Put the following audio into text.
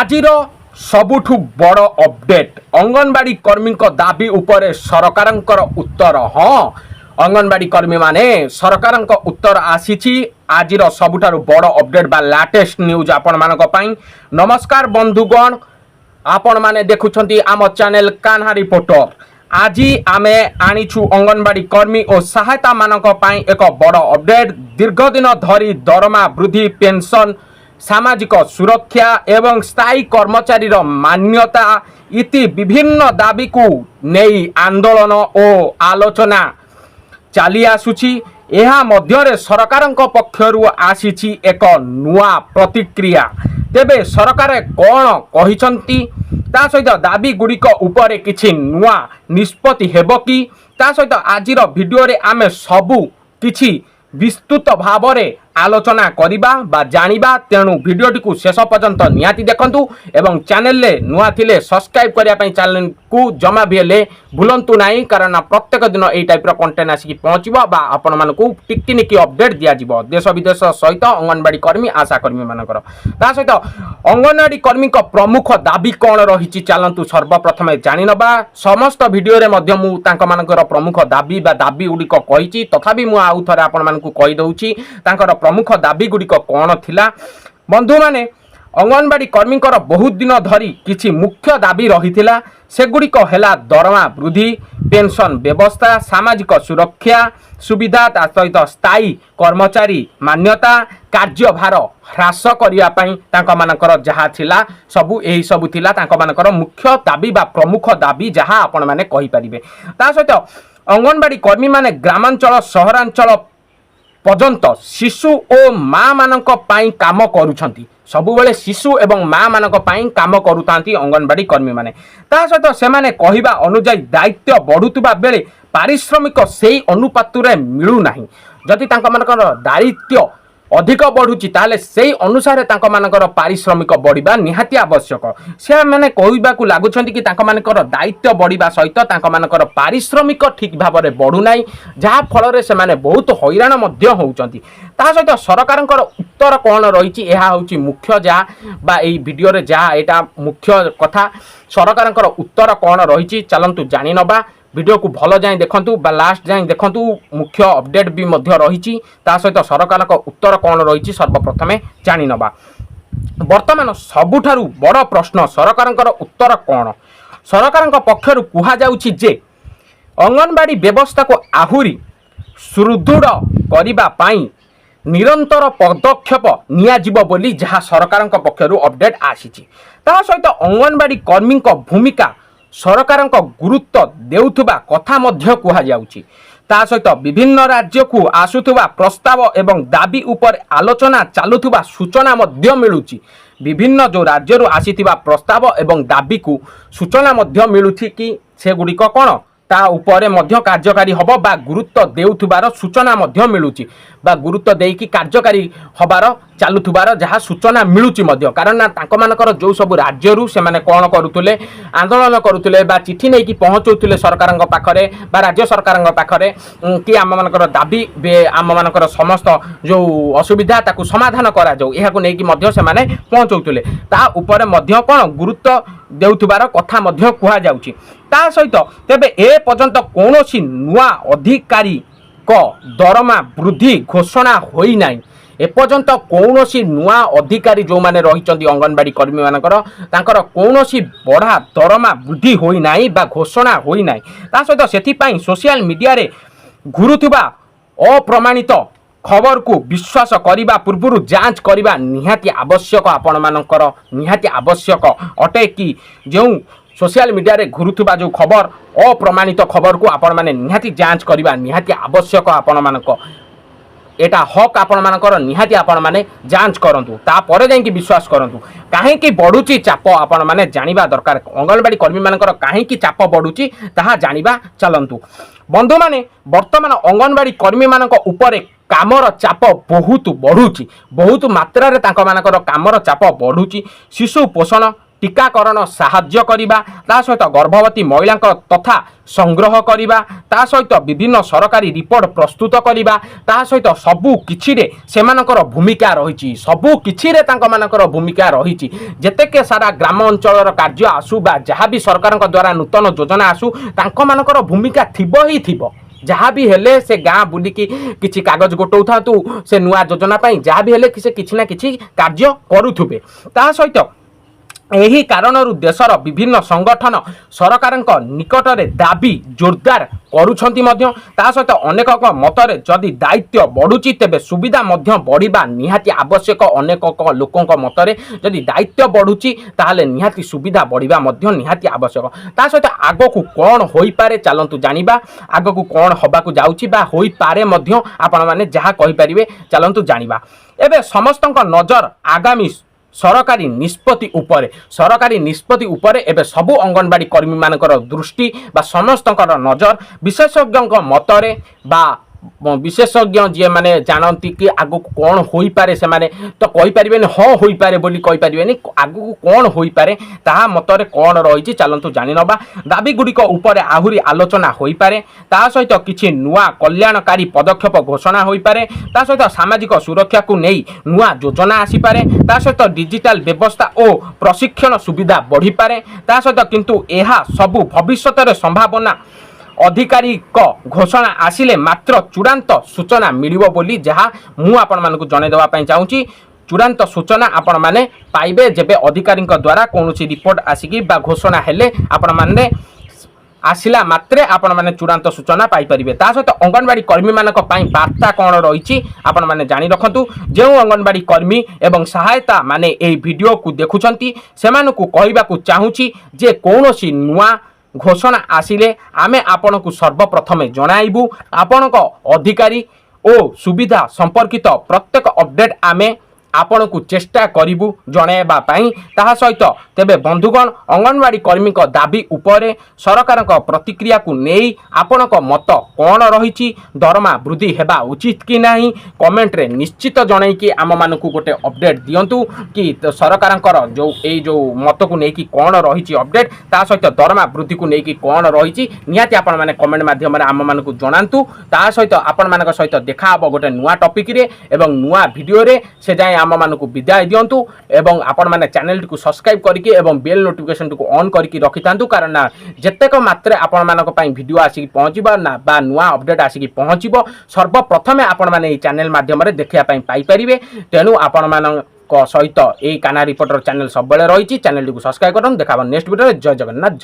आजिर सबुठु बड़ अपडेट अंगनवाड़ी कर्मी दाबी उपरे सरकारंकर उत्तर। हाँ, अंगनवाड़ी कर्मी माने सरकारंक उत्तर आसीछि। आजिर सबुठारु बड़ अपडेट बा लेटेस्ट न्यूज आपण मानक पई। नमस्कार बंधुगण, आपण माने देखुछंती आम चैनल कान्हा रिपोर्टर। आज आमे आनिछु अंगनवाड़ी कर्मी और सहायता मानक पई एक बड़ अपडेट। दीर्घ दिन धरी दरमा वृद्धि, पेंशन, सामाजिक सुरक्षा एवं स्थायी कर्मचारी मान्यता इति विभिन्न दाबी को नहीं आंदोलन और आलोचना चली आसुची। एहा मध्यरे सरकारंक पक्षरु आसीची एक नुआ प्रतिक्रिया। तेबे सरकार कौन कहिसंती, ता सहित दाबी गुड़िक उपरे किछि नुआ निष्पत्ति हेबो कि, ता सहित आजिर वीडियो रे आमे सबु किछि विस्तृत भाव में आलोचना करिबा बा जानिबा। तेणु वीडियोटी को शेष पर्यंत निहाती देखंतु एवं चैनल ले नुआ थिले सब्सक्राइब करिया पई चैनल को जमा भी हेले भूलंतु नाही, कारण प्रत्येक दिन एई टाइप रो कंटेंट आसी पहुंचबो बा आपण मानकू टिकटिनिकी अपडेट दिया जिवो देश विदेश सहित अंगनवाड़ी कर्मी आशा कर्मी मानकर। ता सहित अंगनवाड़ी कर्मी को प्रमुख दाबी कौन रही चलतु सर्वप्रथम जानि नबा। समस्त वीडियो रे मध्य मु तांका मानकर प्रमुख दाबी बा दाबी गुड़िक कहिछि, तथापि मु आउ थरे आपण मानकू कहि दउछि तांकर प्रमुख दाबी गुड़िक कौन थिला। बंधु माने अंगनवाड़ी कर्मी बहुत दिन धरी किछि मुख्य दाबी रही सेगुड़िक हेला दरमा वृद्धि, पेंशन व्यवस्था, सामाजिक सुरक्षा सुविधा, सहित स्थायी कर्मचारी मान्यता, कार्यभार ह्रास करने जहाँ थिला सबू यही सबू थिला तांका मानकर मुख्य दाबी बा प्रमुख दाबी जहाँ आपण माने कहि परिबे। ता सहित अंगनवाड़ी कर्मी माने ग्रामांचल सहरांचल पर्यंत शिशु और माँ मानक पाई काम करुछंती। सबुबले शिशु एवं माँ मानक पाई काम करुतांती अंगनवाड़ी कर्मी माने। ता सहित सेमाने कहिबा अनुसार दायित्व बढ़ुतुबा बेले पारिश्रमिक सेई अनुपात रे मिलु नाही। जदि तांका मानकर दायित्व अधिक बढ़ुची ताले सेई अनुसार तांका मानकर पारिश्रमिक बढ़िबा निहाती आवश्यक। से माने कहिबाकू लागुछंती कि तांका मानकर दायित्व बढ़िबा सहित तांका मानकर पारिश्रमिक ठीक भाव में बढ़ु नाही, जहाँ फल से माने बहुत हैरान मध्य होउचंती। ता सहित सरकारंकर उत्तर कौन रही यह हूँ मुख्य जा बा एई वीडियो रे जा एटा मुख्य कथा। सरकारंकर उत्तर कौन रही चलंतु जानि नबा। वीडियो को भल जाए देखंतु बा लास्ट जाए देखंतु, मुख्य अपडेट भी मध्य रही। ता सहित सरकार का उत्तर कौन रही सर्वप्रथमे जानि नबा। वर्तमान सबुठारु बड़ प्रश्न सरकारंकर उत्तर कौन। सरकारंक पक्षरु कुहा जाउछि जे अंगनवाड़ी व्यवस्था को आहुरी सुदृढ़ करिबा पाई निरंतर पदक्षेप नियाजिबो बोली जहाँ सरकारंक पक्षरु अपडेट आसीछि। ता सहित अंगनवाड़ी कर्मी भूमिका सरकारंक गुरुत्व देउथुबा कथा मध्य कुहा जाउछि। ता सहित विभिन्न राज्य को आसुथुबा प्रस्ताव एवं दाबी उपर आलोचना चालुथुबा सूचना मध्य मिलुछि। विभिन्न जो राज्य रु आसीथिबा प्रस्ताव एवं दाबी को सूचना मध्य मिलुछि कि से गुड़िक कौन ता उपरे मध्य कार्यकारी हब बा गुरुत्व देउथुबार सूचना मध्य मिलुछि बा गुरुत्व देकी कार्यकारी हबार चालुथुबार जहाँ सूचना मिलुछि मध्य। कारण ना तांको मानकर जो सब राज्य रु से माने कोन करुतले आंदोलन करुतले बा चिठी नै कि पहुंचौतले सरकारंग पाखरे बा राज्य सरकारंग पाखरे कि आम मानकर दाबी आम मानकर समस्त जो असुविधा ताकू समाधान करा जाऊ एहाको नै कि मध्य से माने पहुंचौतले ता उपरे मध्य कोन गुरुत्व देउथुबार कथा मध्य कुहा जाउछि। ता सहित तेबे ए पर्यंत कौनसी नुआ अधिकारी को दरमा वृद्धि घोषणा होई नाही। एपर्यंत कौनसी नुआ अधिकारी जो माने रहिचंदी अंगनवाड़ी कर्मी मानकर तांकर कौनसी बढ़ा दरमा वृद्धि होई नाही बा घोषणा होई नाही। ता सहित सेथि पई सोशल मीडिया रे घुरुथुबा अप्रमाणित खबर को विश्वास करिबा पूर्व जांच करिबा निहाती आवश्यक। आपण मानकर निहाती आवश्यक अटे कि जो सोशल मीडिया रे घुरुथुबा जो खबर अप्रमाणित खबर को आपण माने निहाती जांच करिबा निहाती आवश्यक। आपण मानक एटा हक आपण मानकर निहाती आपण माने जांच करंतु तापर जाई कि विश्वास करंतु। काहे कि बढ़ुची चाप आपण माने जानिबा दरकार। अंगनवाड़ी कर्मी मानकर काहे कि चाप बढ़ुची ताहा जानिबा चलंतु। बंधु माने वर्तमान अंगनवाड़ी कर्मी मानक उपरे कामर चाप बहुत बढ़ुची, बहुत मात्रा रे तांका मानकर कामर चाप बढ़ुची। शिशु पोषण, टीकाकरण साहाय्य करिबा ता सहित गर्भवती महिला तथा संग्रह करिबा ता सहित विभिन्न सरकारी रिपोर्ट प्रस्तुत करिबा ता सहित सबु किछिरे सेमानकर भूमिका रहिछि सबु किछिरे तांक मानकर भूमिका रहिछि जेतेके सारा ग्राम अंचलर कार्य आसु बा जहाँ भी सरकारक द्वारा नूतन योजना आसु तांक मानकर भूमिका थिबो ही थिबो जहाँ भी हेले से गाँ बुलिकी किछि कागज गोटौ थातु से नुआ योजना पाई जहाँ भी हेले से किछि ना किछि कार्य करुथुबे ता सहित एही कारणरू देशर विभिन्न संगठन सरकारक निकटरे दाबी जोरदार करुछंती मध्य ता सहित अनेक मतरे जदि दायित्व बढ़ुची तेबे सुविधा मध्य बढ़िबा निहाती आवश्यक अनेक लोकंक मतरे जदि दायित्व बढ़ुची ताहाले निहाती सुविधा बढ़िबा मध्य निहाती आवश्यक ता सहित आगकू कोन होई पारे चलंतु जानिबा आगकू कोन हबाकू जाउची बा होई पारे मध्य आपण माने जहा कहि परिबे चलंतु जानिबा एबे समस्तक नजर आगामी सरकारी निष्पत्ति उपरे एबे सबु अंगनवाड़ी कर्मी मानकर दृष्टि बा समस्तकर नजर विशेषज्ञ मतरे बा विशेषज्ञ जी मैंने जानती कि आगु कौन हो पारे से माने तो कहि परिबेनी हाँ हो पारे बोली कहि परिबेनी आगु कौन हो पारे ताहा मतरे कौन रही चलतु जानि नबा दाबी गुड़िक उपरे आहुरी आलोचना हो पारे ता सहित किछि नुआ कल्याणकारी पदक्षेप घोषणा हो पारे ता सहित सामाजिक सुरक्षा को नहीं नुआ योजना आसी पारे ता सहित डिजिटल व्यवस्था और प्रशिक्षण सुविधा बढ़ी पारे ता सहित किंतु एहा सबु भविष्यत रे संभावना अधिकारी घोषणा आसिले मात्र चूड़ांत सूचना मिलिबो बोली जहाँ मु आपण मानकु जणे देवा पई चाहूची चूड़ांत सूचना आपण माने पाइबे जेबे अधिकारी द्वारा कोनोसी रिपोर्ट आसिकी बा घोषणा हेले आपण माने आसिला मात्रे आपण माने चूड़ांत सूचना पाई परिबे ता सहित अंगनवाड़ी कर्मी मानक पई वार्ता कोन रहिछि आपण माने जानि रखंतु जे अंगनवाड़ी कर्मी एवं सहायता माने एई वीडियो को देखुछंती सेमानकु कहिबाकू चाहूची जे कोनोसी नुआ घोषणा आसिले आमे आपनकु सर्वप्रथमे जणाइबु आपनक अधिकारी ओ सुविधा संपर्कित प्रत्येक अपडेट आमे आपनकु चेष्टा करिबु जणाइबा पई ताहा सहित तेबे बंधुगण अंगनवाड़ी कर्मी को दाबी उपरे सरकार प्रतिक्रिया को नहीं आपनक मत कौन रही दरमा वृद्धि हेबा उचित कि नहीं कमेंट रे निश्चित जणाई कि आम मानकु गोटे अपडेट दियंतु कि सरकार जो मत को लेकिन कौन रही अपडेट ता सहित दरमा वृद्धि को लेकिन कौन रही निहाती आपण माने कमेंट माध्यम आम मानकु जणांतु ता सहित आपण मानक सहित देखा हबो गोटे नुआ टॉपिक रे एवं नुआ वीडियो रे से जाय आम मानकु विदाय दियंतु एवं आपण माने चैनल को सब्सक्राइब करके एवं बेल नोटिफिकेशन को ऑन करके रखितांतु कारण जेतेक मात्रे आपण मानक पई वीडियो आसी पहुंचबा ना बा नुआ अपडेट आसी पहुंचबो सर्वप्रथमे आपण माने चैनल माध्यम रे देखिया पई पाई परिबे तेनु आपण मानक सहित ए काना रिपोर्टर चैनल सब बेले रही चैनल को सब्सक्राइब करन देखाबो नेक्स्ट वीडियो जय जगन्नाथ।